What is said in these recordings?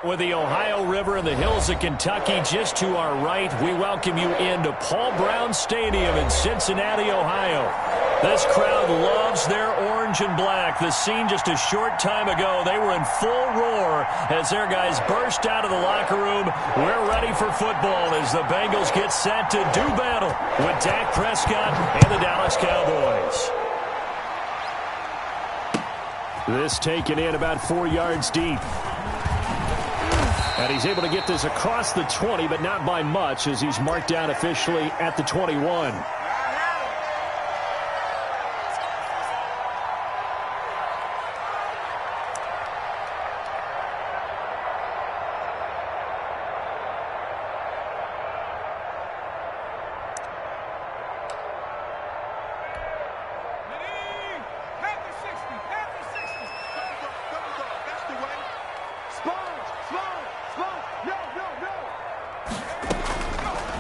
With the Ohio River and the hills of Kentucky just to our right, we welcome you into Paul Brown Stadium in Cincinnati, Ohio. This crowd loves their orange and black. The scene just a short time ago, they were in full roar as their guys burst out of the locker room. We're ready for football as the Bengals get set to do battle with Dak Prescott and the Dallas Cowboys. This taken in about 4 yards deep. And he's able to get this across the 20, but not by much as he's marked down officially at the 21.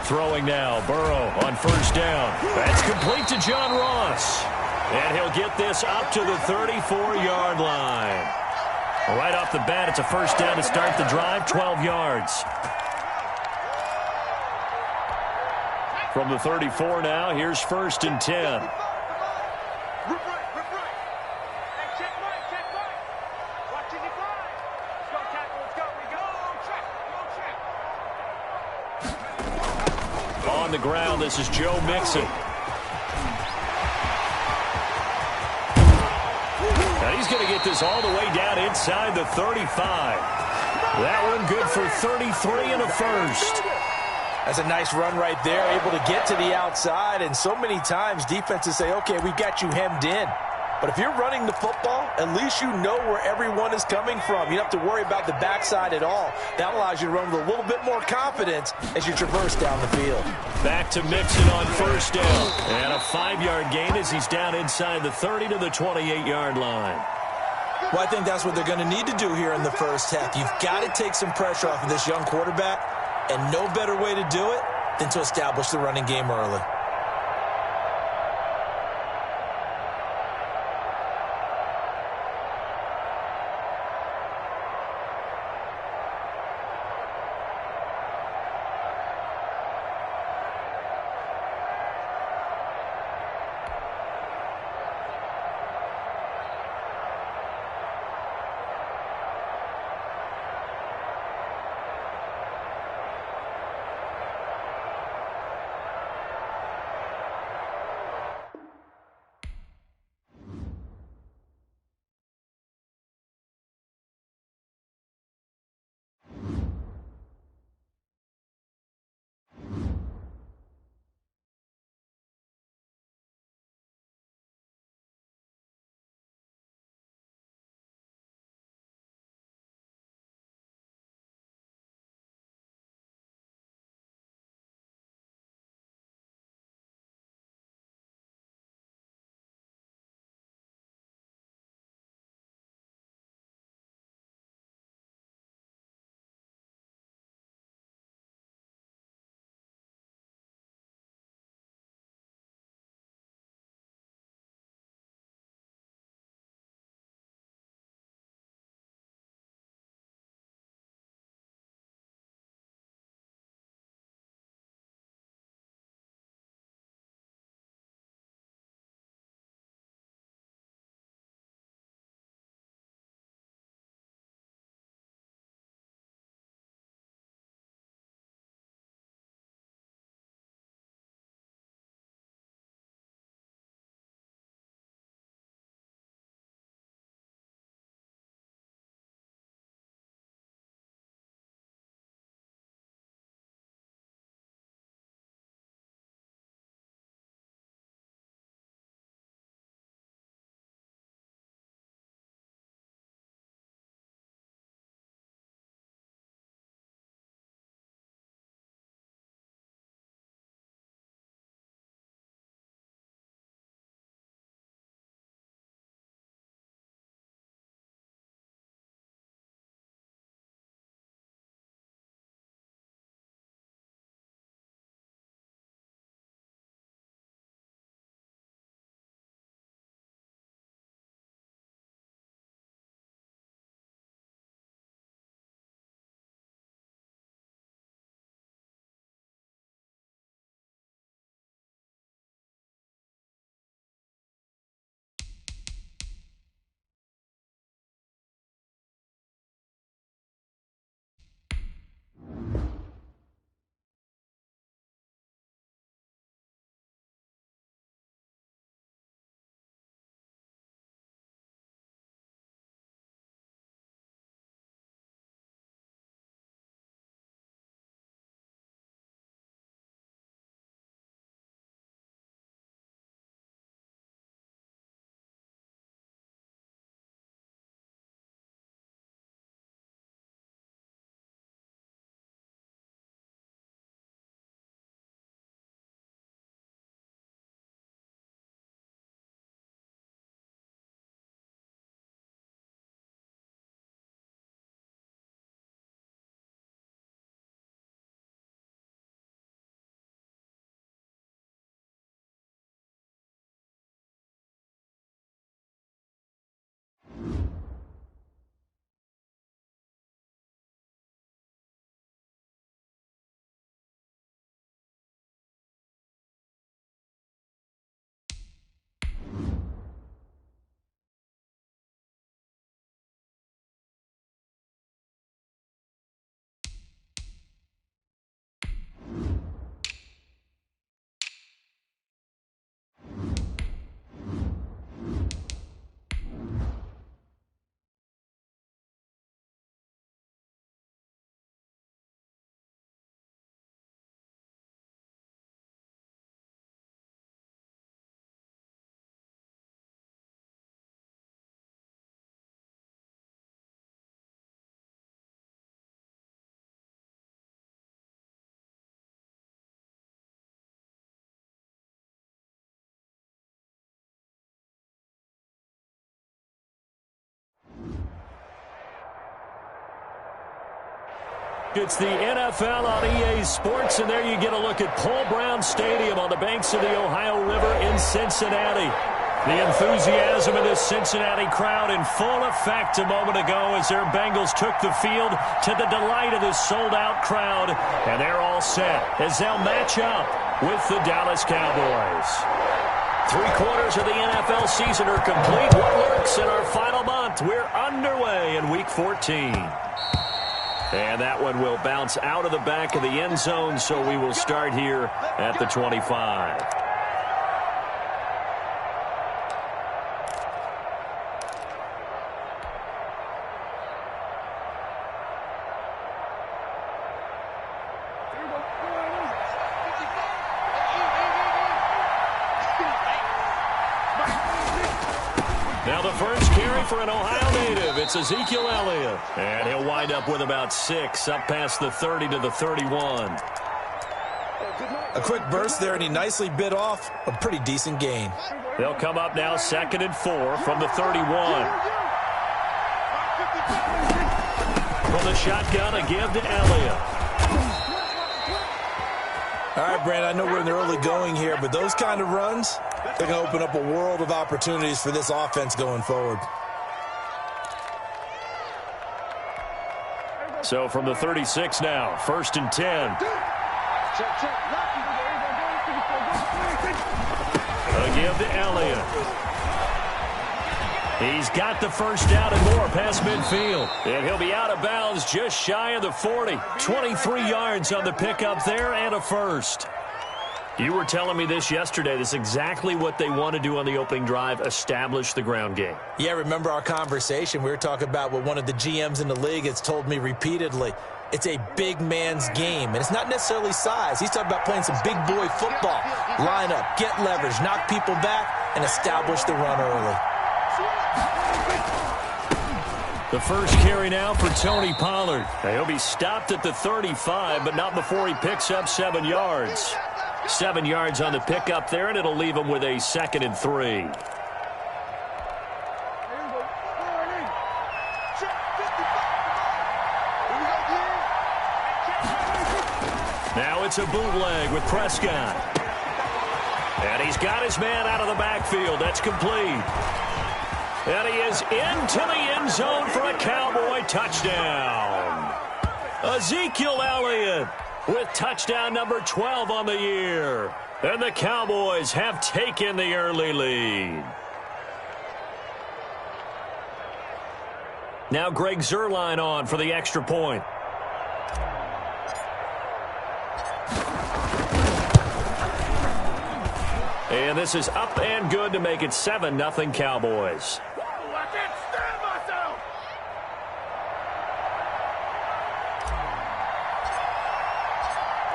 Throwing now, Burrow on first down. That's complete to John Ross. And he'll get this up to the 34-yard line. Right off the bat, it's a first down to start the drive, 12 yards. From the 34 now, here's 1st and 10. On the ground, this is Joe Mixon. And he's going to get this all the way down inside the 35. That one good for 33 and a first. That's a nice run right there, able to get to the outside. And so many times defenses say, okay, we got you hemmed in. But if you're running the football, at least you know where everyone is coming from. You don't have to worry about the backside at all. That allows you to run with a little bit more confidence as you traverse down the field. Back to Mixon on first down. And a 5-yard gain as he's down inside the 30 to the 28-yard line. Well, I think that's what they're going to need to do here in the first half. You've got to take some pressure off of this young quarterback, and no better way to do it than to establish the running game early. It's the NFL on EA Sports, and there you get a look at Paul Brown Stadium on the banks of the Ohio River in Cincinnati. The enthusiasm of this Cincinnati crowd in full effect a moment ago as their Bengals took the field to the delight of this sold-out crowd. And they're all set as they'll match up with the Dallas Cowboys. 3 quarters of the NFL season are complete. What lurks in our final month? We're underway in Week 14. And that one will bounce out of the back of the end zone, so we will start here at the 25. Now the first carry for an Ohio native. It's Ezekiel Elliott. And he'll wind up with about 6, up past the 30 to the 31. A quick burst there, and he nicely bit off a pretty decent gain. They'll come up now 2nd and 4 from the 31. From the shotgun, a give to Elliott. All right, Brandon, I know we're in the early going here, but those kind of runs, they're going to open up a world of opportunities for this offense going forward. So from the 36 now, 1st and 10. A give to Elliott. He's got the first down and more past midfield. And he'll be out of bounds just shy of the 40. 23 yards on the pickup there and a first. You were telling me this yesterday. This is exactly what they want to do on the opening drive, establish the ground game. Yeah, remember our conversation? We were talking about what one of the GMs in the league has told me repeatedly. It's a big man's game, and it's not necessarily size. He's talking about playing some big boy football. Line up, get leverage, knock people back, and establish the run early. The first carry now for Tony Pollard. He'll be stopped at the 35, but not before he picks up 7 yards. 7 yards on the pickup there, and it'll leave him with a 2nd and 3. Now it's a bootleg with Prescott. And he's got his man out of the backfield. That's complete. And he is into the end zone for a Cowboy touchdown. Ezekiel Elliott with touchdown number 12 on the year. And the Cowboys have taken the early lead. Now Greg Zuerlein on for the extra point. And this is up and good to make it 7-0 Cowboys.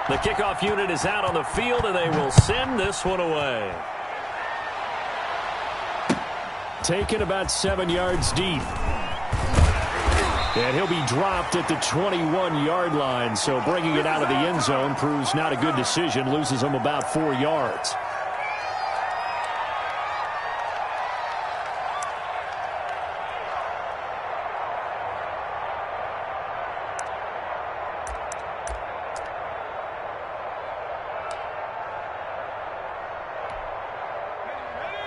The kickoff unit is out on the field, and they will send this one away. Taken about 7 yards deep. And he'll be dropped at the 21-yard line, so bringing it out of the end zone proves not a good decision, loses him about 4 yards.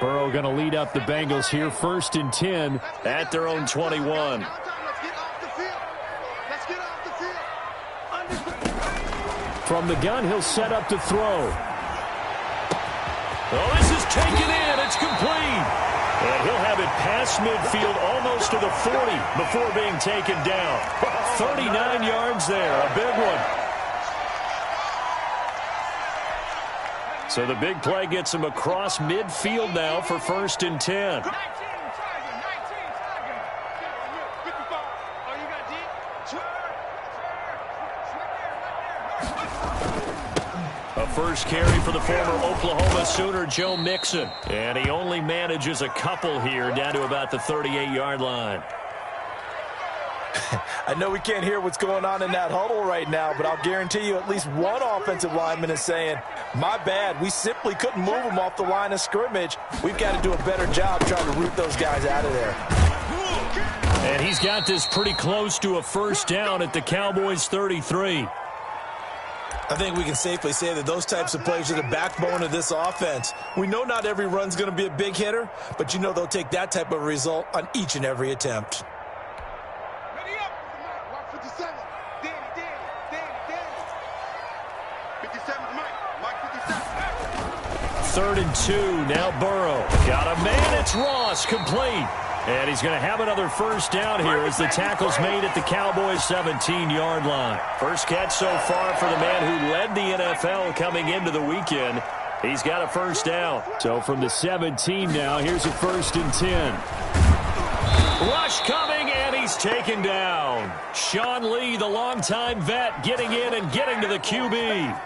Burrow going to lead up the Bengals here, 1st and 10 at their own 21. From the gun, he'll set up to throw. Oh, this is taken in. It's complete. And he'll have it past midfield almost to the 40 before being taken down. 39 yards there, a big one. So the big play gets him across midfield now for 1st and 10. A first carry for the former Oklahoma Sooner, Joe Mixon. And he only manages a couple here down to about the 38-yard line. I know we can't hear what's going on in that huddle right now, but I'll guarantee you at least one offensive lineman is saying, my bad, we simply couldn't move them off the line of scrimmage. We've got to do a better job trying to root those guys out of there. And he's got this pretty close to a first down at the Cowboys' 33. I think we can safely say that those types of plays are the backbone of this offense. We know not every run's going to be a big hitter, but you know they'll take that type of result on each and every attempt. Ready up. Mark 57. Danny. 57 to Mike 57. 3rd and 2. Now Burrow. Got a man. It's Ross. Complete. And he's going to have another first down here as the tackle's made at the Cowboys' 17-yard line. First catch so far for the man who led the NFL coming into the weekend. He's got a first down. So from the 17 now, here's a 1st and 10. Rush coming, and he's taken down. Sean Lee, the longtime vet, getting in and getting to the QB.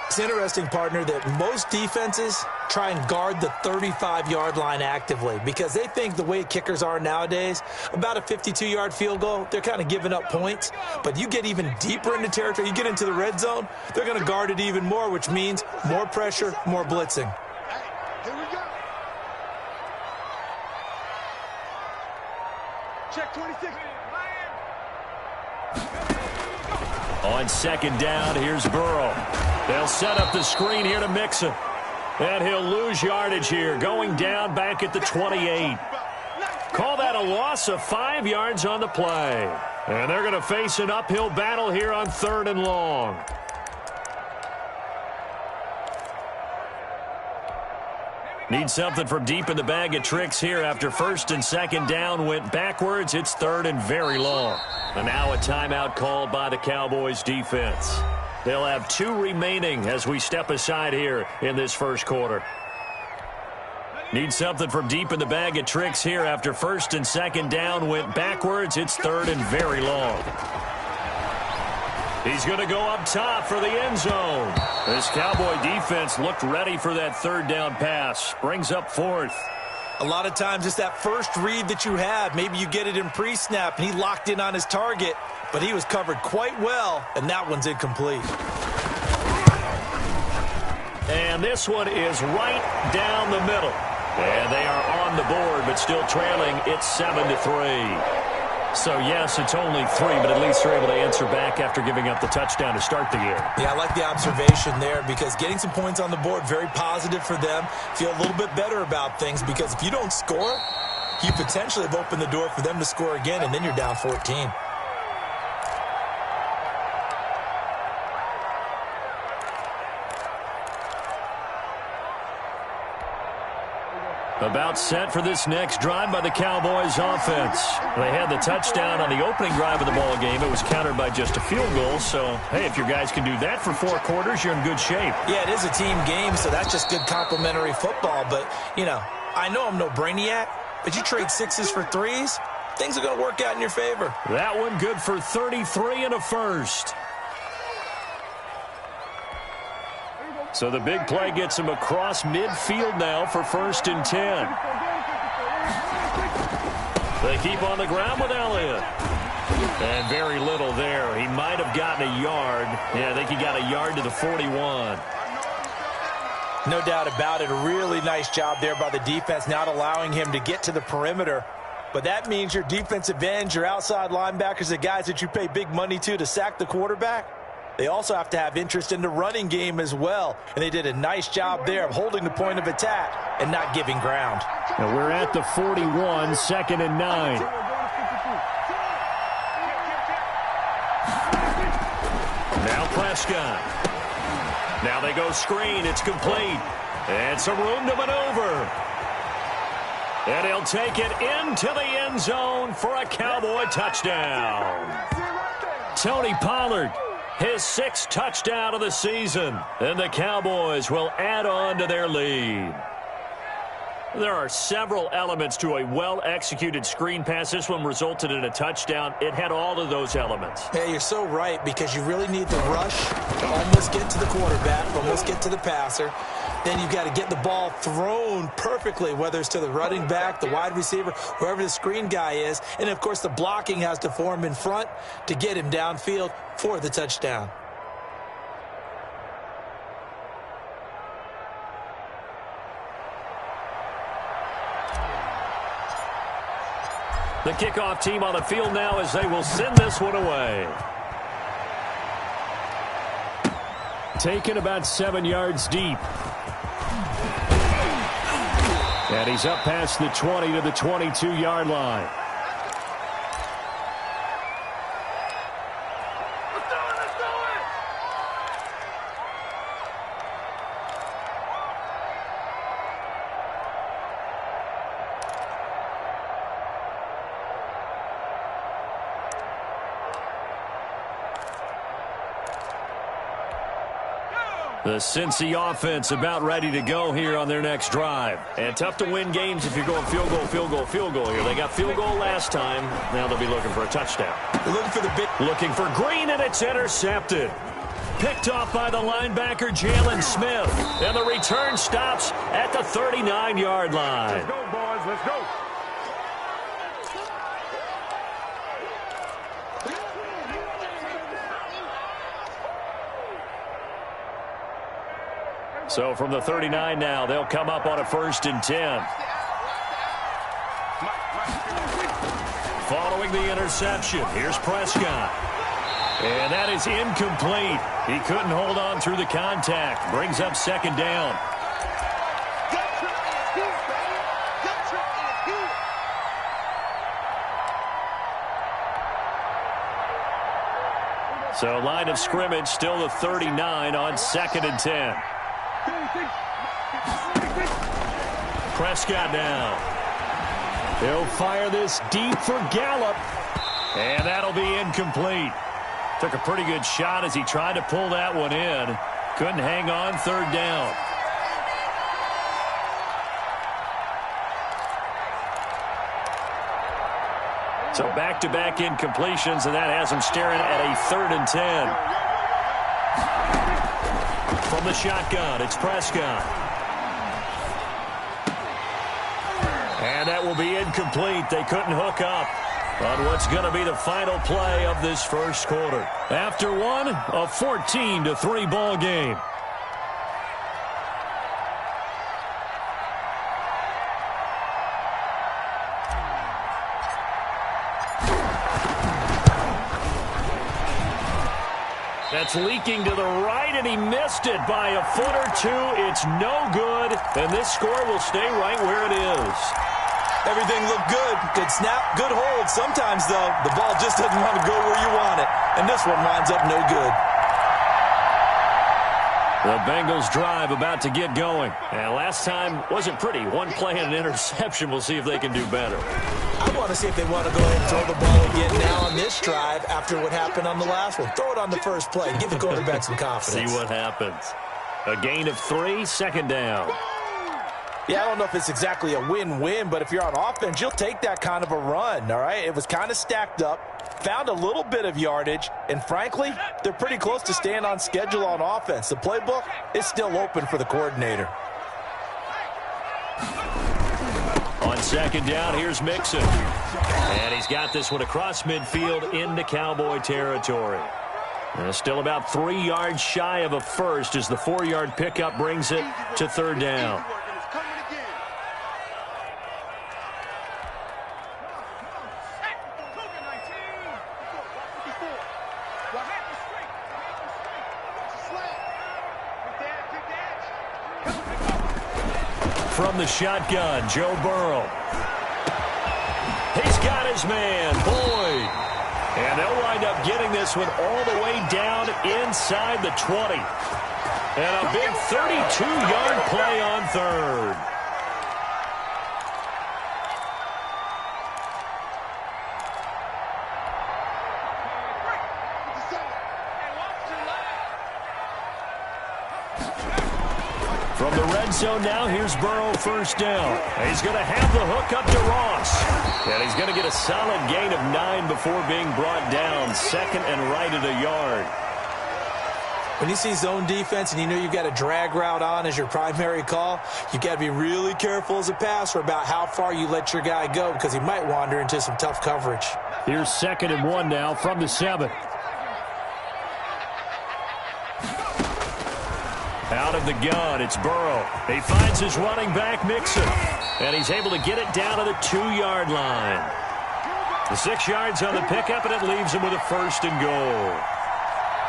It's interesting, partner, that most defenses try and guard the 35-yard line actively because they think the way kickers are nowadays, about a 52-yard field goal, they're kind of giving up points. But you get even deeper into territory, you get into the red zone, they're going to guard it even more, which means more pressure, more blitzing. Hey, here we go. Check 26. On 2nd down, here's Burrow. They'll set up the screen here to Mixon. And he'll lose yardage here, going down back at the 28. Call that a loss of 5 yards on the play. And they're going to face an uphill battle here on 3rd and long. Need something from deep in the bag of tricks here after 1st and 2nd down went backwards. It's 3rd and very long. And now a timeout called by the Cowboys defense. They'll have 2 remaining as we step aside here in this first quarter. Need something from deep in the bag of tricks here after 1st and 2nd down went backwards. It's 3rd and very long. He's going to go up top for the end zone. This Cowboy defense looked ready for that 3rd down pass. Brings up 4th. A lot of times it's that first read that you have. Maybe you get it in pre-snap, and he locked in on his target, but he was covered quite well, and that one's incomplete. And this one is right down the middle. And they are on the board, but still trailing. It's 7-3. So, yes, it's only 3, but at least they're able to answer back after giving up the touchdown to start the game. Yeah, I like the observation there because getting some points on the board, very positive for them. Feel a little bit better about things because if you don't score, you potentially have opened the door for them to score again, and then you're down 14. About set for this next drive by the Cowboys offense. They had the touchdown on the opening drive of the ball game. It was countered by just a field goal. So, hey, if your guys can do that for 4 quarters, you're in good shape. Yeah, it is a team game, so that's just good complimentary football. But, you know, I know I'm no brainiac, but you trade 6s for 3s, things are going to work out in your favor. That one good for 33 and a first. So the big play gets him across midfield now for 1st and 10. They keep on the ground with Elliott. And very little there. He might have gotten a yard. Yeah, I think he got a yard to the 41. No doubt about it. A really nice job there by the defense, not allowing him to get to the perimeter. But that means your defensive ends, your outside linebackers, the guys that you pay big money to sack the quarterback, they also have to have interest in the running game as well. And they did a nice job there of holding the point of attack and not giving ground. And we're at the 41, 2nd and 9. Now Prescott. Now they go screen. It's complete. And some room to maneuver. And he'll take it into the end zone for a Cowboy touchdown. Tony Pollard, his 6th touchdown of the season. And the Cowboys will add on to their lead. There are several elements to a well-executed screen pass. This one resulted in a touchdown. It had all of those elements. Yeah, you're so right because you really need the rush to almost get to the quarterback, almost get to the passer. Then you've got to get the ball thrown perfectly, whether it's to the running back, the wide receiver, wherever the screen guy is. And, of course, the blocking has to form in front to get him downfield for the touchdown. The kickoff team on the field now as they will send this one away. Taken about 7 yards deep. And he's up past the 20 to the 22-yard line. The Cincy offense about ready to go here on their next drive. And tough to win games if you're going field goal, field goal, field goal here. They got field goal last time. Now they'll be looking for a touchdown. They're looking for the big. Looking for Green, and it's intercepted. Picked off by the linebacker, Jalen Smith. And the return stops at the 39-yard line. Let's go, boys. Let's go. So from the 39 now, they'll come up on a 1st and 10. Following the interception, here's Prescott. And that is incomplete. He couldn't hold on through the contact. Brings up 2nd down. So line of scrimmage still the 39 on 2nd and 10. Prescott now. He'll fire this deep for Gallup. And that'll be incomplete. Took a pretty good shot as he tried to pull that one in. Couldn't hang on 3rd down. So back-to-back incompletions, and that has him staring at a 3rd and 10. From the shotgun, it's Prescott. And that will be incomplete. They couldn't hook up on what's going to be the final play of this 1st quarter. After one, a 14-3 ball game. That's leaking to the right, and he missed it by a foot or two. It's no good, and this score will stay right where it is. Everything looked good. Good snap, good hold. Sometimes, though, the ball just doesn't want to go where you want it. And this one winds up no good. The Bengals drive about to get going. And last time wasn't pretty. One play and an interception. We'll see if they can do better. I want to see if they want to go ahead and throw the ball again now on this drive after what happened on the last one. Throw it on the first play. Give the quarterback some confidence. See what happens. A gain of 3, 2nd down. Yeah, I don't know if it's exactly a win-win, but if you're on offense, you'll take that kind of a run, all right? It was kind of stacked up, found a little bit of yardage, and frankly, they're pretty close to staying on schedule on offense. The playbook is still open for the coordinator. On 2nd down, here's Mixon. And he's got this one across midfield into Cowboy territory. And still about 3 yards shy of a first as the 4-yard pickup brings it to 3rd down. From the shotgun, Joe Burrow. He's got his man, Boyd. And they'll wind up getting this one all the way down inside the 20. And a big 32-yard play on 3rd. From the red zone now, here's Burrow 1st down. He's going to have the hook up to Ross. And he's going to get a solid gain of 9 before being brought down. 2nd and right at a yard. When you see zone defense and you know you've got a drag route on as your primary call, you've got to be really careful as a passer about how far you let your guy go because he might wander into some tough coverage. Here's 2nd and 1 now from the 7. Out of the gun, it's Burrow. He finds his running back, Mixon. And he's able to get it down to the 2-yard line. The 6 yards on the pickup, and it leaves him with a 1st and goal.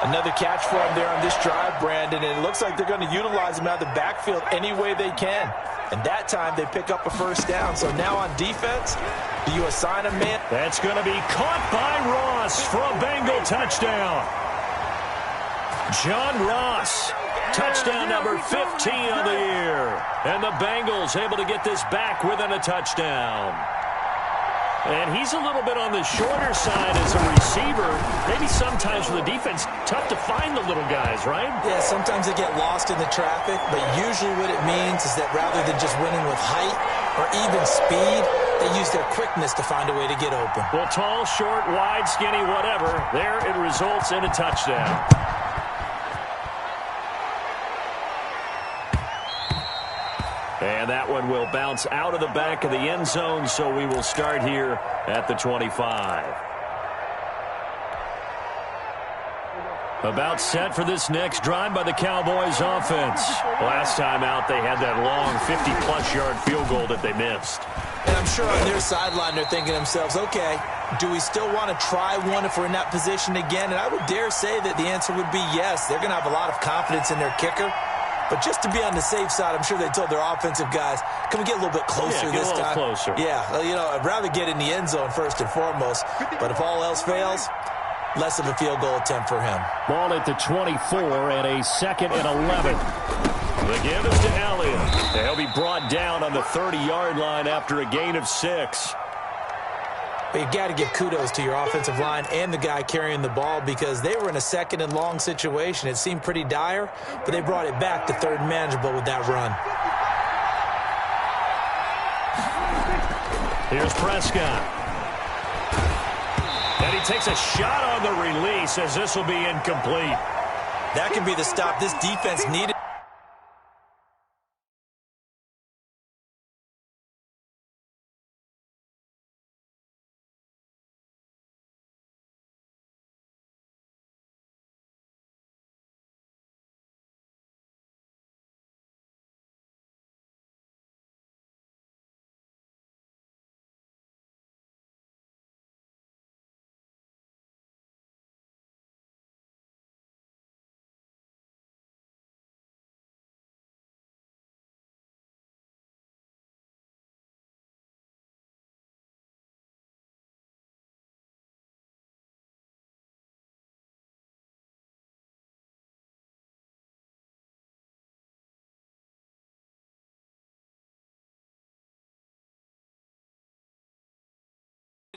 Another catch for him there on this drive, Brandon, and it looks like they're going to utilize him out of the backfield any way they can. And that time they pick up a 1st down. So now on defense, do you assign a man? That's going to be caught by Ross for a Bengal touchdown. John Ross, touchdown number 15 of the year. And the Bengals able to get this back within a touchdown. And he's a little bit on the shorter side as a receiver. Maybe sometimes for the defense, tough to find the little guys, right? Yeah, sometimes they get lost in the traffic, but usually what it means is that rather than just winning with height or even speed, they use their quickness to find a way to get open. Well, tall, short, wide, skinny, whatever, there it results in a touchdown. And that one will bounce out of the back of the end zone, so we will start here at the 25. About set for this next drive by the Cowboys offense. Last time out, they had that long 50-plus yard field goal that they missed. And I'm sure on their sideline they're thinking to themselves, okay, do we still want to try one if we're in that position again? And I would dare say that the answer would be yes. They're going to have a lot of confidence in their kicker. But just to be on the safe side, I'm sure they told their offensive guys, can we get a little bit closer this time? Closer. Yeah, you know, I'd rather get in the end zone first and foremost. But if all else fails, less of a field goal attempt for him. Ball at the 24 and a 2nd and 11. The give is to Elliott. They'll be brought down on the 30-yard line after a gain of 6. But you got to give kudos to your offensive line and the guy carrying the ball because they were in a 2nd and long situation. It seemed pretty dire, but they brought it back to 3rd and manageable with that run. Here's Prescott. And he takes a shot on the release as this will be incomplete. That can be the stop this defense needed.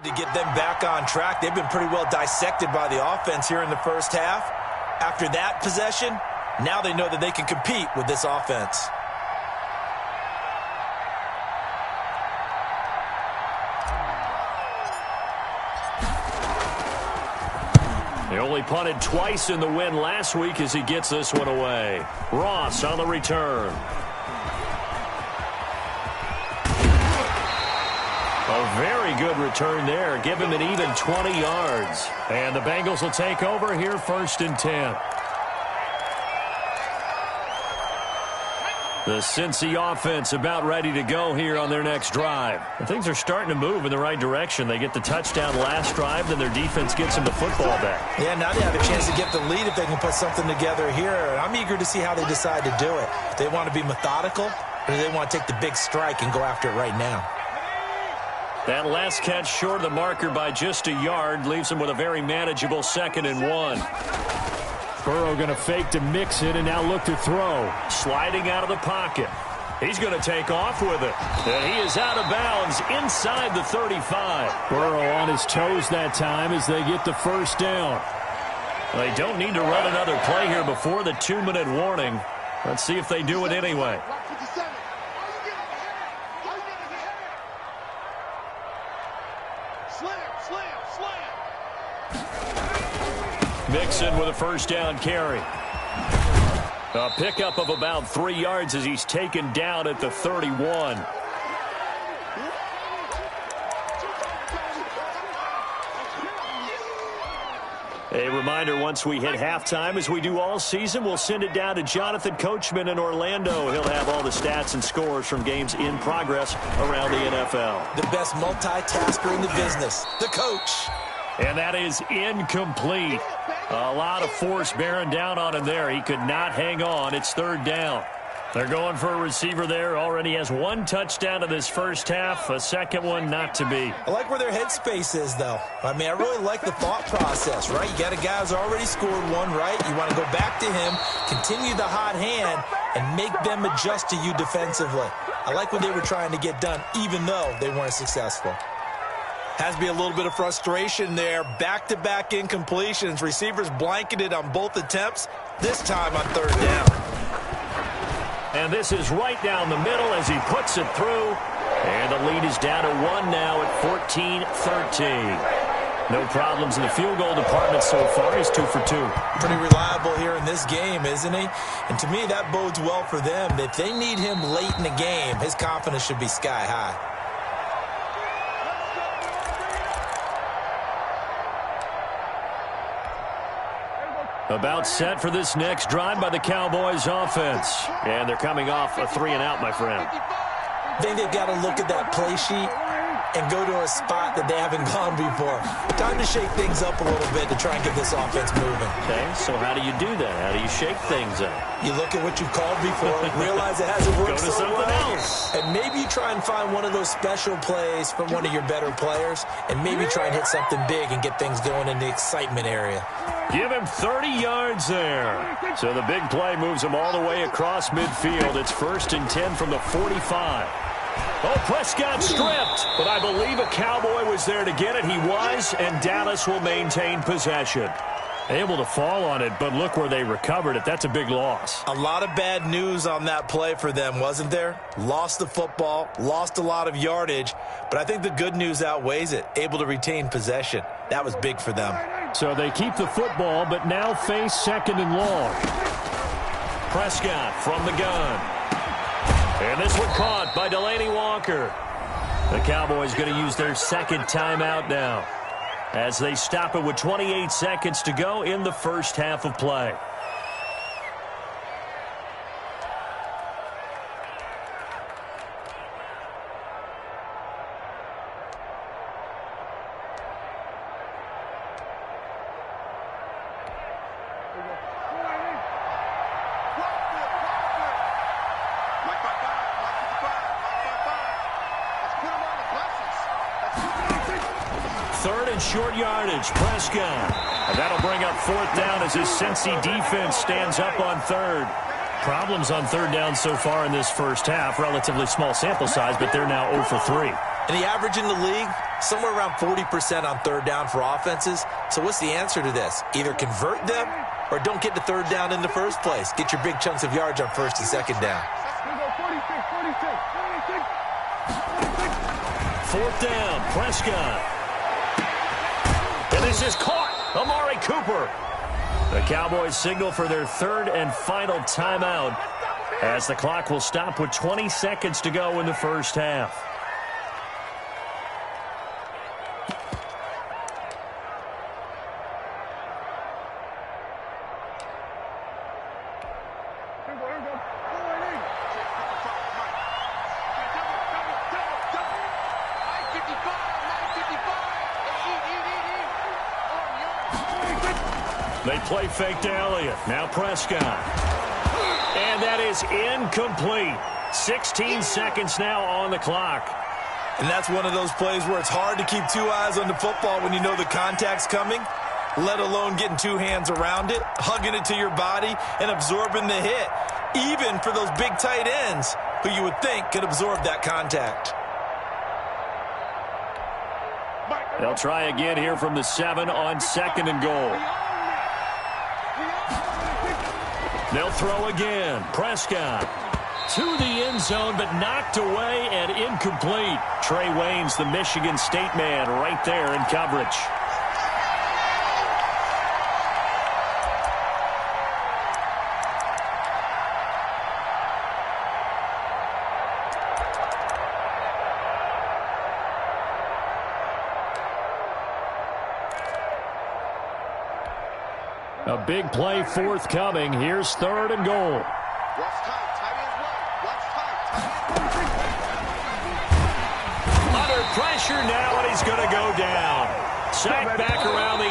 To get them back on track. They've been pretty well dissected by the offense here in the first half. After that possession, now they know that they can compete with this offense. They only punted twice in the win last week as he gets this one away. Ross on the return. A very good return there. Give him an even 20 yards. And the Bengals will take over here 1st and 10. The Cincy offense about ready to go here on their next drive. And things are starting to move in the right direction. They get the touchdown last drive, then their defense gets them the football back. Yeah, now they have a chance to get the lead if they can put something together here. I'm eager to see how they decide to do it. Do they want to be methodical, or do they want to take the big strike and go after it right now? That last catch short of the marker by just a yard leaves him with a very manageable 2nd and 1. Burrow going to fake to mix it and now look to throw. Sliding out of the pocket. He's going to take off with it. And he is out of bounds inside the 35. Burrow on his toes that time as they get the 1st down. They don't need to run another play here before the 2-minute warning. Let's see if they do it anyway. Mixon with a 1st down carry. A pickup of about 3 yards as he's taken down at the 31. A reminder, once we hit halftime, as we do all season, we'll send it down to Jonathan Coachman in Orlando. He'll have all the stats and scores from games in progress around the NFL. The best multitasker in the business, the coach. And that is incomplete. A lot of force bearing down on him there. He could not hang on. It's third down. They're going for a receiver there. Already has one touchdown in this first half. A second one not to be. I like where their headspace is, though. I mean, I really like the thought process, right? You got a guy who's already scored one, right? You want to go back to him, continue the hot hand, and make them adjust to you defensively. I like what they were trying to get done, even though they weren't successful. Has to be a little bit of frustration there. Back-to-back incompletions. Receivers blanketed on both attempts, this time on third down. And this is right down the middle as he puts it through. And the lead is down to 1 now at 14-13. No problems in the field goal department so far. He's 2 for 2. Pretty reliable here in this game, isn't he? And to me, that bodes well for them. If they need him late in the game, his confidence should be sky high. About set for this next drive by the Cowboys offense. And they're coming off a 3-and-out, my friend. I think they've got to look at that play sheet and go to a spot that they haven't gone before. Time to shake things up a little bit to try and get this offense moving. Okay, so how do you do that? How do you shake things up? You look at what you've called before, realize it hasn't worked Go to so something well, else. and maybe you try and find one of those special plays from one of your better players, and maybe try and hit something big and get things going in the excitement area. Give him 30 yards there. So the big play moves him all the way across midfield. It's 1st and 10 from the 45. Oh, Prescott stripped, but I believe a Cowboy was there to get it. He was, and Dallas will maintain possession. Able to fall on it, but look where they recovered it. That's a big loss. A lot of bad news on that play for them, wasn't there? Lost the football, lost a lot of yardage, but I think the good news outweighs it. Able to retain possession. That was big for them. So they keep the football, but now face 2nd and long. Prescott from the gun. And this one caught by Delaney Walker. The Cowboys going to use their second timeout now as they stop it with 28 seconds to go in the first half of play. Short yardage, Prescott. And that'll bring up 4th down as his Cincy defense stands up on 3rd. Problems on 3rd down so far in this first half. Relatively small sample size, but they're now 0 for 3. And the average in the league, somewhere around 40% on 3rd down for offenses. So what's the answer to this? Either convert them or don't get to 3rd down in the first place. Get your big chunks of yards on 1st and 2nd down. 4th down, Prescott. And this is caught. Amari Cooper. The Cowboys signal for their 3rd and final timeout as the clock will stop with 20 seconds to go in the first half. They play fake to Elliott. Now Prescott. And that is incomplete. 16 seconds now on the clock. And that's one of those plays where it's hard to keep 2 eyes on the football when you know the contact's coming, let alone getting 2 hands around it, hugging it to your body, and absorbing the hit, even for those big tight ends who you would think could absorb that contact. They'll try again here from the 7 on 2nd and goal. They'll throw again. Prescott to the end zone, but knocked away and incomplete. Trey Waynes, the Michigan State man, right there in coverage. A big play forthcoming. Here's 3rd and goal. Watch tight. Tight ends right. Watch tight. Under pressure now, and he's going to go down. Sacked back around the 8.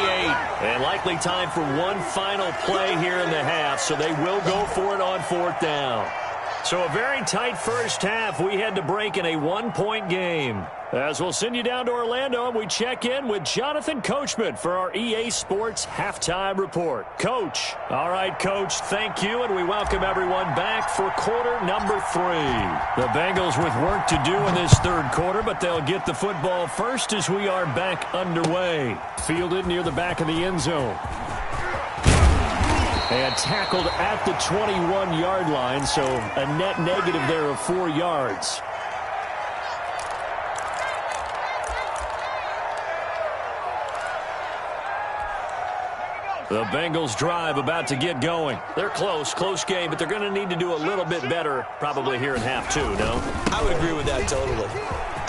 And likely time for one final play here in the half, so they will go for it on 4th down. So a very tight first half. We had to break in a 1-point game. As we'll send you down to Orlando, and we check in with Jonathan Coachman for our EA Sports Halftime Report. Coach. All right, Coach, thank you, and we welcome everyone back for quarter number 3. The Bengals with work to do in this 3rd quarter, but they'll get the football first as we are back underway. Fielded near the back of the end zone. And tackled at the 21-yard line, so a net negative there of 4 yards. The Bengals drive about to get going. They're close game, but they're going to need to do a little bit better probably here in half 2, no? I would agree with that totally.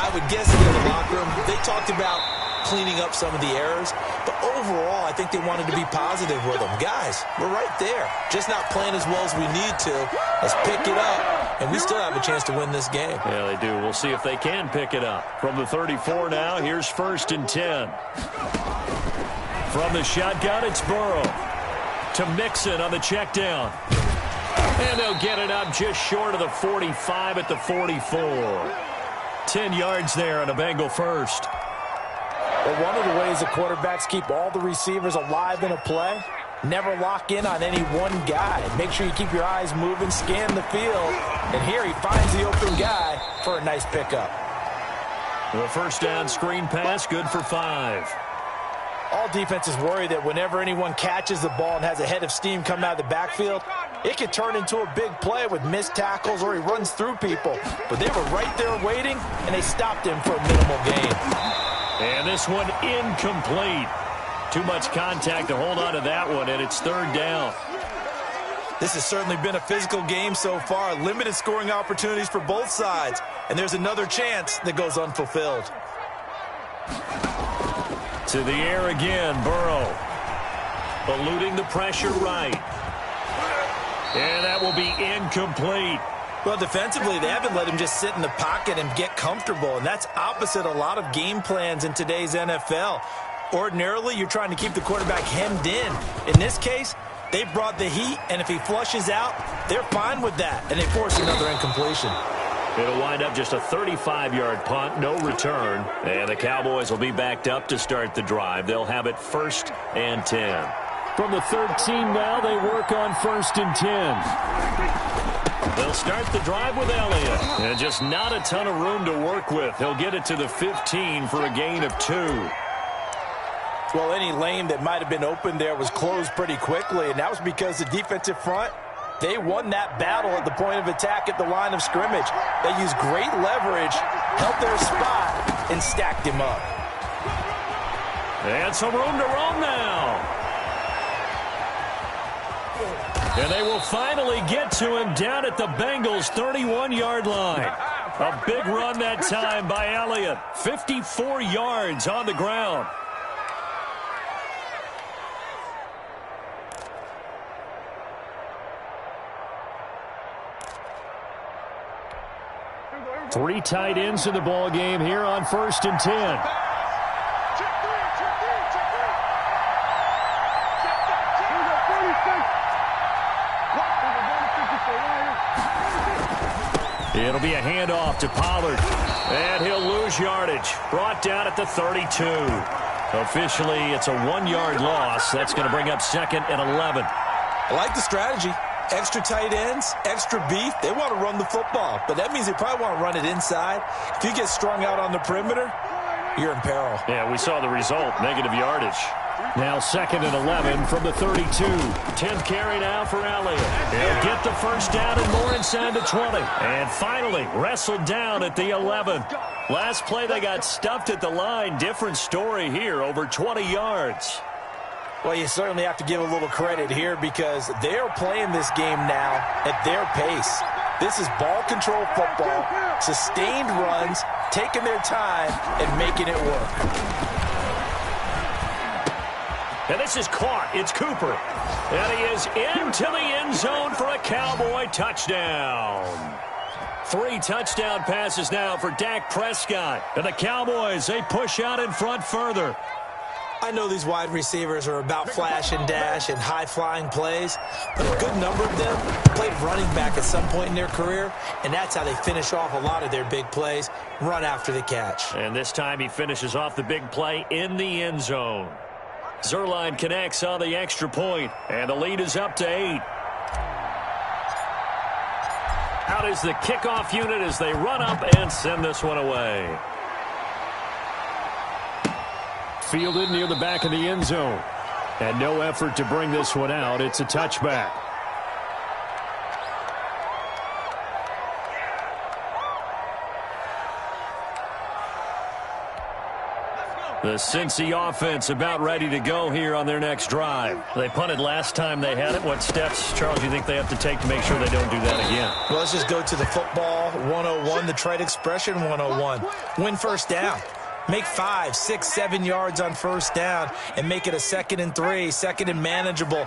I would guess in the locker room, they talked about cleaning up some of the errors, but overall, I think they wanted to be positive with them. Guys, we're right there. Just not playing as well as we need to. Let's pick it up, and we still have a chance to win this game. Yeah, they do. We'll see if they can pick it up. From the 34 now, here's 1st and 10. From the shotgun, it's Burrow. To Mixon on the check down. And they'll get it up just short of the 45 at the 44. 10 yards there on a Bengal first. Well, one of the ways the quarterbacks keep all the receivers alive in a play, never lock in on any one guy. Make sure you keep your eyes moving, scan the field. And here he finds the open guy for a nice pickup. The first down screen pass, good for 5. All defenses worry that whenever anyone catches the ball and has a head of steam coming out of the backfield, it could turn into a big play with missed tackles or he runs through people. But they were right there waiting, and they stopped him for a minimal gain. And this one incomplete. Too much contact to hold on to that one, and it's 3rd down. This has certainly been a physical game so far. Limited scoring opportunities for both sides. And there's another chance that goes unfulfilled. To the air again, Burrow. Eluding the pressure right. And that will be incomplete. Well, defensively, they haven't let him just sit in the pocket and get comfortable, and that's opposite a lot of game plans in today's NFL. Ordinarily, you're trying to keep the quarterback hemmed in. In this case, they brought the heat, and if he flushes out, they're fine with that, and they force another incompletion. It'll wind up just a 35-yard punt, no return, and the Cowboys will be backed up to start the drive. They'll have it 1st and 10. From the 13 now, they work on 1st and 10. They'll start the drive with Elliott. And just not a ton of room to work with. He'll get it to the 15 for a gain of 2. Well, any lane that might have been open there was closed pretty quickly, and that was because the defensive front, they won that battle at the point of attack at the line of scrimmage. They used great leverage, held their spot, and stacked him up. And some room to roam now. And they will finally get to him down at the Bengals' 31-yard line. A big run that time by Elliott. 54 yards on the ground. Three tight ends in the ball game here on 1st and 10. It'll be a handoff to Pollard. And he'll lose yardage. Brought down at the 32. Officially, it's a 1-yard loss. That's going to bring up 2nd and 11. I like the strategy. Extra tight ends, extra beef. They want to run the football, but that means they probably want to run it inside. If you get strung out on the perimeter, you're in peril. Yeah, we saw the result, negative yardage. Now 2nd and 11 from the 32. 10th carry now for Elliott. He'll get the first down and more inside the 20. And finally wrestled down at the 11. Last play they got stuffed at the line. Different story here, over 20 yards. Well, you certainly have to give a little credit here because they are playing this game now at their pace. This is ball control football, sustained runs, taking their time, and making it work. And this is caught. It's Cooper. And he is into the end zone for a Cowboy touchdown. 3 touchdown passes now for Dak Prescott. And the Cowboys, they push out in front further. I know these wide receivers are about flash and dash and high-flying plays, but a good number of them played running back at some point in their career, and that's how they finish off a lot of their big plays, run after the catch. And this time he finishes off the big play in the end zone. Zerline connects on the extra point, and the lead is up to 8. Out is the kickoff unit as they run up and send this one away. Fielded near the back of the end zone. And no effort to bring this one out. It's a touchback. The Cincy offense about ready to go here on their next drive. They punted last time they had it. What steps, Charles, do you think they have to take to make sure they don't do that again? Well, let's just go to the football 101, the trade expression 101. Win first down. Make 5, 6, 7 yards on first down and make it a 2nd and 3, 2nd and manageable.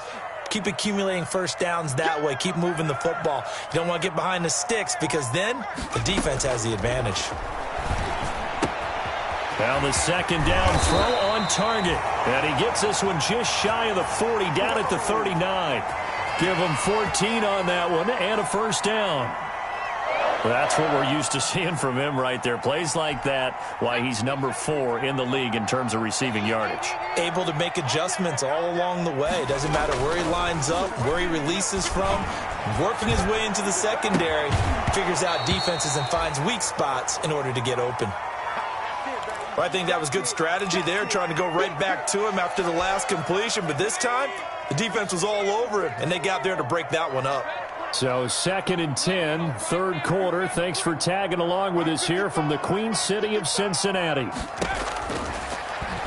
Keep accumulating first downs that way. Keep moving the football. You don't want to get behind the sticks because then the defense has the advantage. Now the 2nd down throw on target. And he gets this one just shy of the 40, down at the 39. Give him 14 on that one and a first down. That's what we're used to seeing from him right there. Plays like that, why he's number 4 in the league in terms of receiving yardage. Able to make adjustments all along the way. Doesn't matter where he lines up, where he releases from. Working his way into the secondary, figures out defenses and finds weak spots in order to get open. Well, I think that was good strategy there, trying to go right back to him after the last completion. But this time, the defense was all over him, and they got there to break that one up. So 2nd and 10, 3rd quarter. Thanks for tagging along with us here from the Queen City of Cincinnati.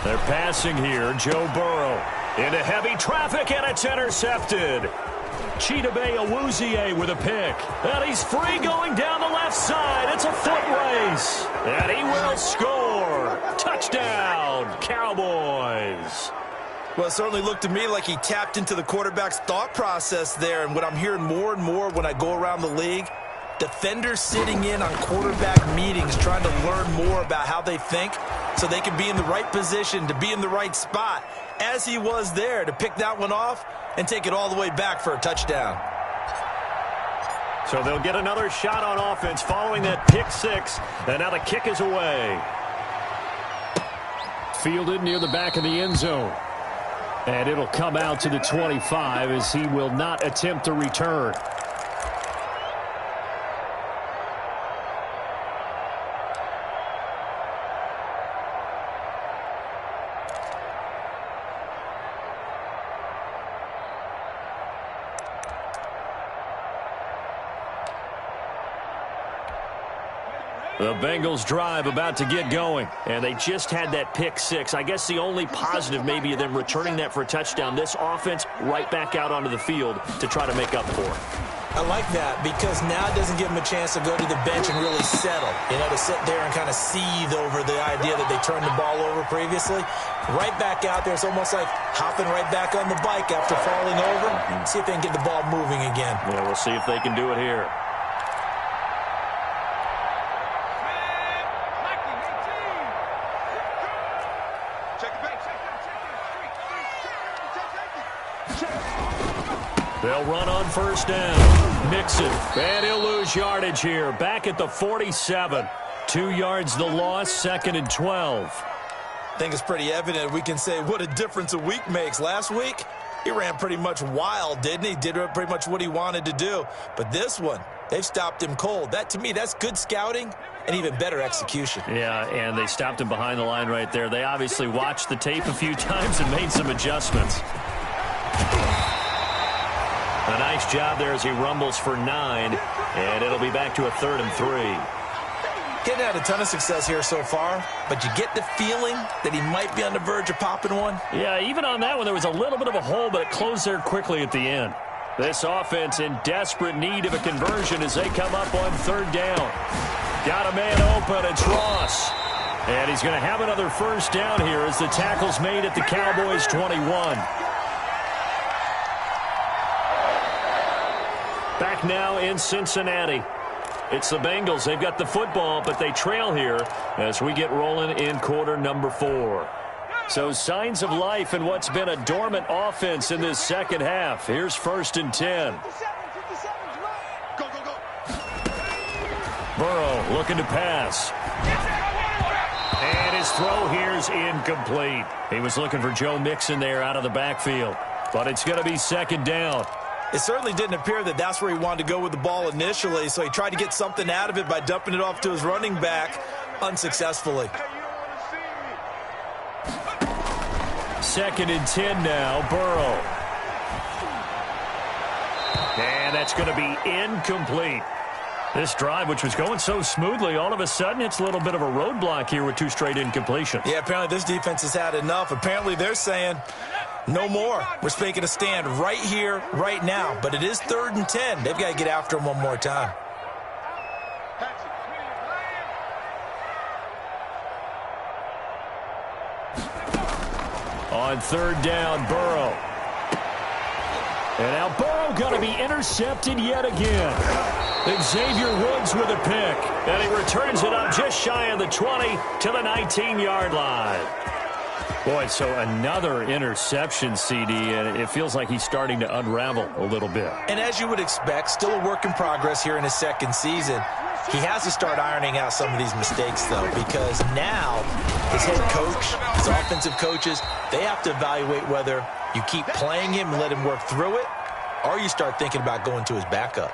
They're passing here. Joe Burrow into heavy traffic, and it's intercepted. Chidobe Awuzie with a pick. And he's free going down the left side. It's a foot race. And he will score. Touchdown, Cowboys. Well, it certainly looked to me like he tapped into the quarterback's thought process there. And what I'm hearing more and more when I go around the league, defenders sitting in on quarterback meetings trying to learn more about how they think so they can be in the right position, to be in the right spot, as he was there to pick that one off and take it all the way back for a touchdown. So they'll get another shot on offense following that pick 6. And now the kick is away. Fielded near the back of the end zone. And it'll come out to the 25 as he will not attempt to return. The Bengals drive about to get going, and they just had that pick 6. I guess the only positive maybe of them returning that for a touchdown. This offense right back out onto the field to try to make up for it. I like that because now it doesn't give them a chance to go to the bench and really settle, to sit there and kind of seethe over the idea that they turned the ball over previously. Right back out there, it's almost like hopping right back on the bike after falling over. See if they can get the ball moving again. Yeah, we'll see if they can do it here. They'll run on first down. Mixon, and he'll lose yardage here. Back at the 47. 2 yards the loss, 2nd and 12. I think it's pretty evident. We can say what a difference a week makes. Last week, he ran pretty much wild, didn't he? Did pretty much what he wanted to do. But this one, they've stopped him cold. That, to me, that's good scouting and even better execution. Yeah, and they stopped him behind the line right there. They obviously watched the tape a few times and made some adjustments. A nice job there as he rumbles for 9, and it'll be back to a 3rd and 3. Getting had a ton of success here so far, but you get the feeling that he might be on the verge of popping one. Yeah, even on that one, there was a little bit of a hole, but it closed there quickly at the end. This offense in desperate need of a conversion as they come up on 3rd down. Got a man open, it's Ross. And he's going to have another first down here as the tackle's made at the Cowboys' 21. Back now in Cincinnati. It's the Bengals. They've got the football, but they trail here as we get rolling in quarter number 4. So signs of life in what's been a dormant offense in this second half. Here's 1st and 10. Burrow looking to pass. And his throw here's incomplete. He was looking for Joe Mixon there out of the backfield. But it's going to be 2nd down. It certainly didn't appear that that's where he wanted to go with the ball initially, so he tried to get something out of it by dumping it off to his running back unsuccessfully. 2nd and 10 now, Burrow. And that's going to be incomplete. This drive, which was going so smoothly, all of a sudden it's a little bit of a roadblock here with 2 straight incompletions. Yeah, apparently this defense has had enough. Apparently they're saying, no more. We're making a stand right here, right now. But it is 3rd and 10. They've got to get after him one more time. On 3rd down, Burrow. And now Burrow going to be intercepted yet again. Xavier Woods with a pick. And he returns it up just shy of the 20 to the 19-yard line. Boy, so another interception, CD, and it feels like he's starting to unravel a little bit. And as you would expect, still a work in progress here in his 2nd season. He has to start ironing out some of these mistakes, though, because now his head coach, his offensive coaches, they have to evaluate whether you keep playing him and let him work through it, or you start thinking about going to his backup.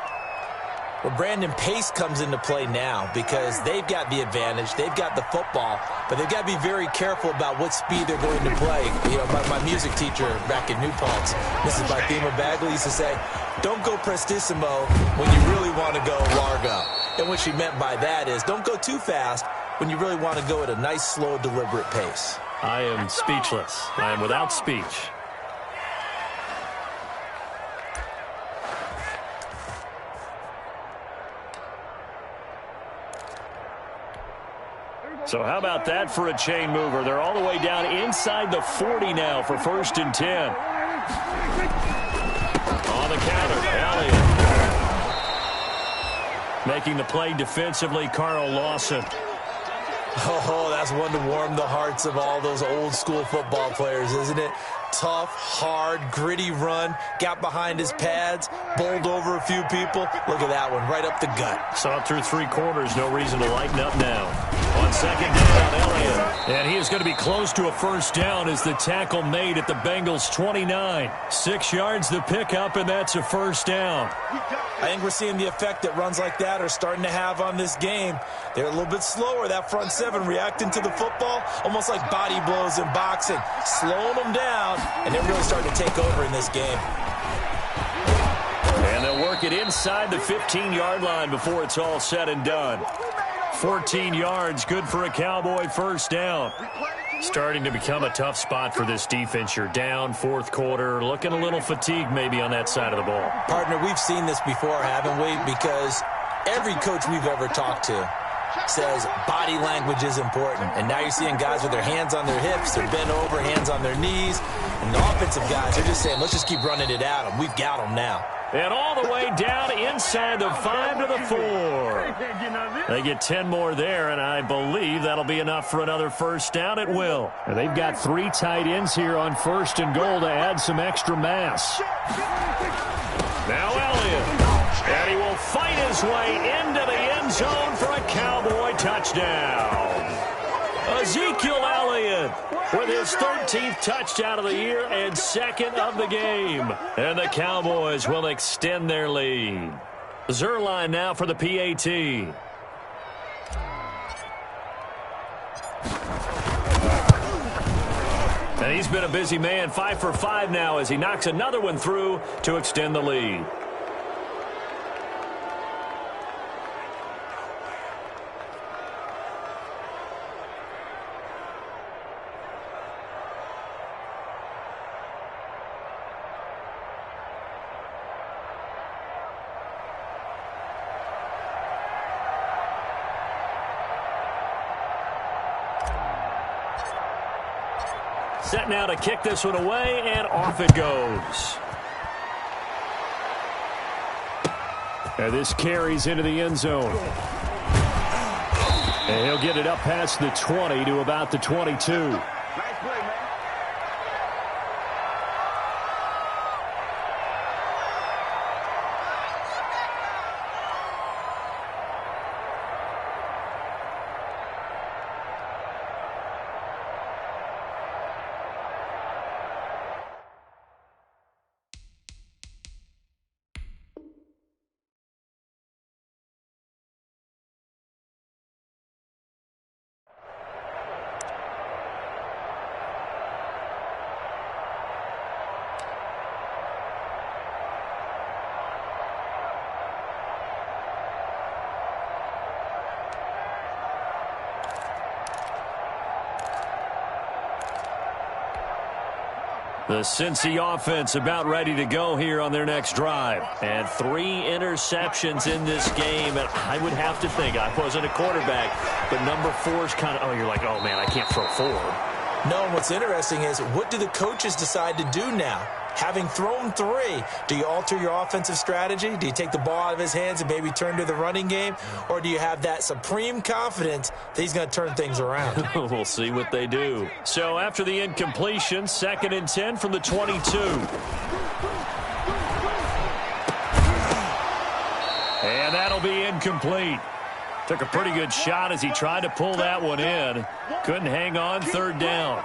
Well, Brandon, pace comes into play now because they've got the advantage. They've got the football, but they've got to be very careful about what speed they're going to play. You know, my music teacher back in New Paltz, Mrs. Bythema Bagley, used to say, don't go prestissimo when you really want to go largo. And what she meant by that is don't go too fast when you really want to go at a nice, slow, deliberate pace. I am speechless. I am without speech. So how about that for a chain mover? They're all the way down inside the 40 now for 1st and 10. On the counter, Elliott. Making the play defensively, Carl Lawson. Oh, that's one to warm the hearts of all those old school football players, isn't it? Tough, hard, gritty run, got behind his pads, bowled over a few people. Look at that one, right up the gut. Saw it through 3 quarters, no reason to lighten up now. On 2nd down, Elliott. And he is going to be close to a 1st down as the tackle made at the Bengals' 29. 6 yards the pickup, and that's a 1st down. I think we're seeing the effect that runs like that are starting to have on this game. They're a little bit slower, that front 7, reacting to the football, almost like body blows in boxing, slowing them down, and they're really starting to take over in this game. And they'll work it inside the 15-yard line before it's all said and done. 14 yards, good for a Cowboy 1st down. Starting to become a tough spot for this defense. You're down 4th quarter, looking a little fatigued maybe on that side of the ball. Partner, we've seen this before, haven't we? Because every coach we've ever talked to says body language is important. And now you're seeing guys with their hands on their hips, they're bent over, hands on their knees. And the offensive guys are just saying, let's just keep running it at them. We've got them now. And all the way down inside the 5 to the 4. They get 10 more there, and I believe that'll be enough for another 1st down. It will. And they've got 3 tight ends here on 1st and goal to add some extra mass. Now Elliott. And he will fight his way into the end zone for a Cowboy touchdown. Ezekiel Elliott with his 13th touchdown of the year and 2nd of the game. And the Cowboys will extend their lead. Zerline now for the PAT. And he's been a busy man, 5 for 5 now as he knocks another one through to extend the lead. Set now to kick this one away, and off it goes. And this carries into the end zone. And he'll get it up past the 20 to about the 22. Nice play, man. The Cincy offense about ready to go here on their next drive. And 3 interceptions in this game. And I would have to think, I wasn't a quarterback, but number 4 is kind of, you're like, oh, man, I can't throw 4. No, and what's interesting is, what do the coaches decide to do now? Having thrown 3, do you alter your offensive strategy? Do you take the ball out of his hands and maybe turn to the running game? Or do you have that supreme confidence that he's going to turn things around? We'll see what they do. So after the incompletion, 2nd and 10 from the 22. And that'll be incomplete. Took a pretty good shot as he tried to pull that one in. Couldn't hang on, 3rd down.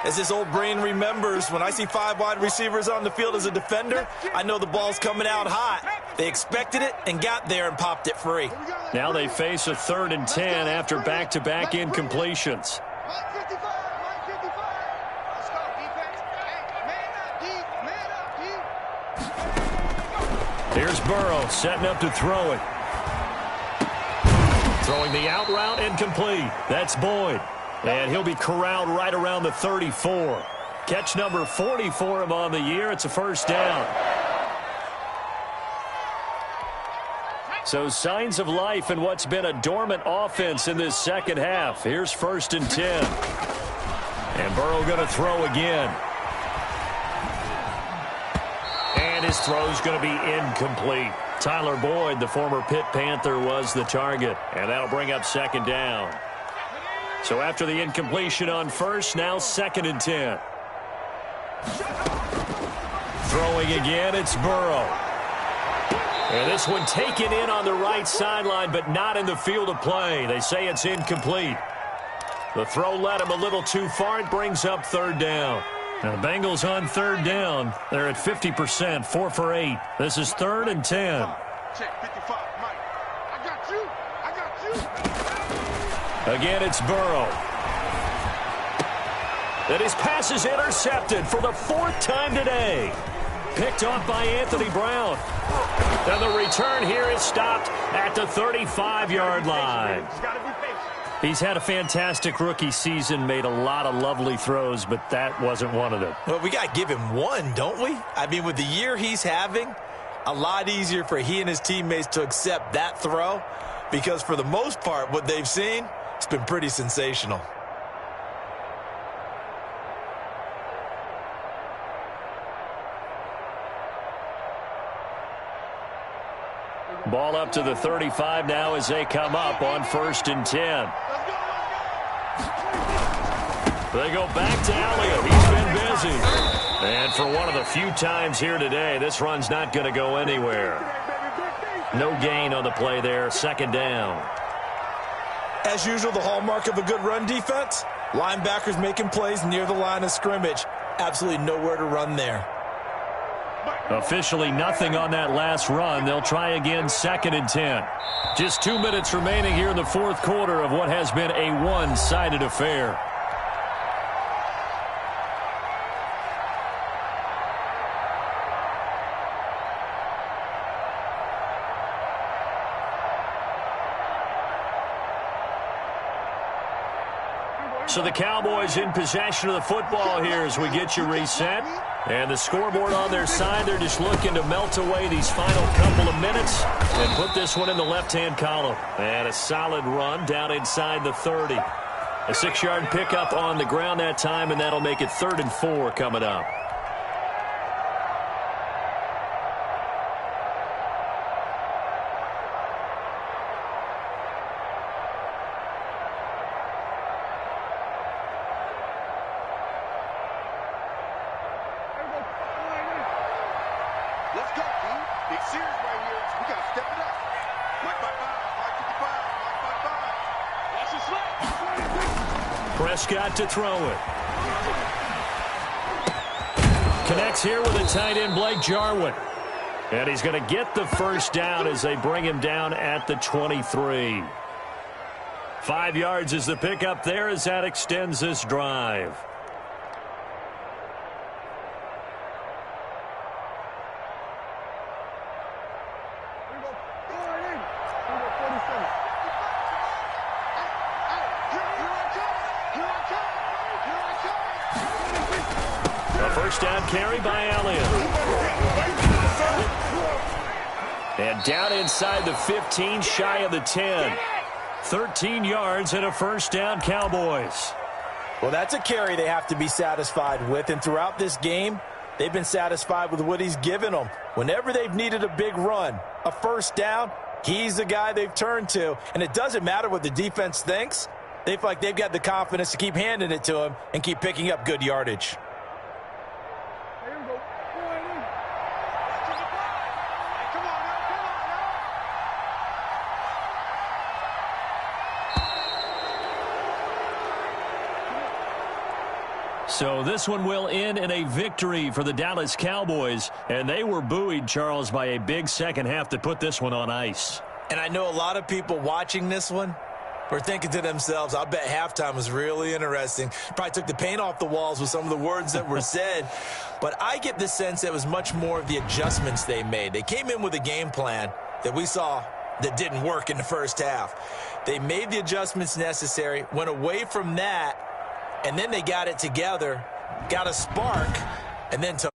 As his old brain remembers, when I see 5 wide receivers on the field as a defender, I know the ball's coming out hot. They expected it and got there and popped it free. Now they face a 3rd and 10 after back-to-back incompletions. 155, 155. Let's go, defense. Hey, man up, D. Man up, D. Here's Burrow setting up to throw it. Throwing the out route, incomplete. That's Boyd. And he'll be corralled right around the 34. Catch number 40 for him on the year. It's a 1st down. So signs of life in what's been a dormant offense in this 2nd half. Here's 1st and 10. And Burrow going to throw again. And his throw's going to be incomplete. Tyler Boyd, the former Pitt Panther, was the target. And that'll bring up 2nd down. So after the incompletion on 1st, now 2nd and 10. Throwing again, it's Burrow. And this one taken in on the right sideline, but not in the field of play. They say it's incomplete. The throw led him a little too far. It brings up 3rd down. Now the Bengals on 3rd down. They're at 50%, 4 for 8. This is 3rd and 10. Check 55, Mike. I got you. I got you. Again, it's Burrow. And his pass is intercepted for the 4th time today. Picked off by Anthony Brown. And the return here is stopped at the 35-yard line. He's had a fantastic rookie season, made a lot of lovely throws, but that wasn't one of them. Well, we got to give him one, don't we? I mean, with the year he's having, a lot easier for he and his teammates to accept that throw, because for the most part, what they've seen, it's been pretty sensational. Ball up to the 35 now as they come up on 1st and 10. They go back to Elliott. He's been busy. And for one of the few times here today, this run's not going to go anywhere. No gain on the play there, 2nd down. As usual, the hallmark of a good run defense, linebackers making plays near the line of scrimmage. Absolutely nowhere to run there. Officially nothing on that last run. They'll try again, 2nd and 10. Just 2 minutes remaining here in the 4th quarter of what has been a one-sided affair. So the Cowboys in possession of the football here as we get you reset. And the scoreboard on their side, they're just looking to melt away these final couple of minutes and put this one in the left-hand column. And a solid run down inside the 30. A 6-yard pickup on the ground that time, and that'll make it 3rd and 4 coming up. Let's go, team. Big series right here. We got to step it up. Mike 55, Mike 55, Mike 55. Watch the slap. Prescott to throw it. Connects here with a tight end, Blake Jarwin. And he's going to get the first down as they bring him down at the 23. 5 yards is the pickup there as that extends this drive. First down carry by Elliott. And down inside the 15, shy of the 10. 13 yards and a first down, Cowboys. Well, that's a carry they have to be satisfied with. And throughout this game, they've been satisfied with what he's given them. Whenever they've needed a big run, a first down, he's the guy they've turned to. And it doesn't matter what the defense thinks. They feel like they've got the confidence to keep handing it to him and keep picking up good yardage. So this one will end in a victory for the Dallas Cowboys. And they were buoyed, Charles, by a big second half to put this one on ice. And I know a lot of people watching this one were thinking to themselves, I bet halftime was really interesting. Probably took the paint off the walls with some of the words that were said. But I get the sense that it was much more of the adjustments they made. They came in with a game plan that we saw that didn't work in the first half. They made the adjustments necessary, went away from that, and then they got it together, got a spark, and then took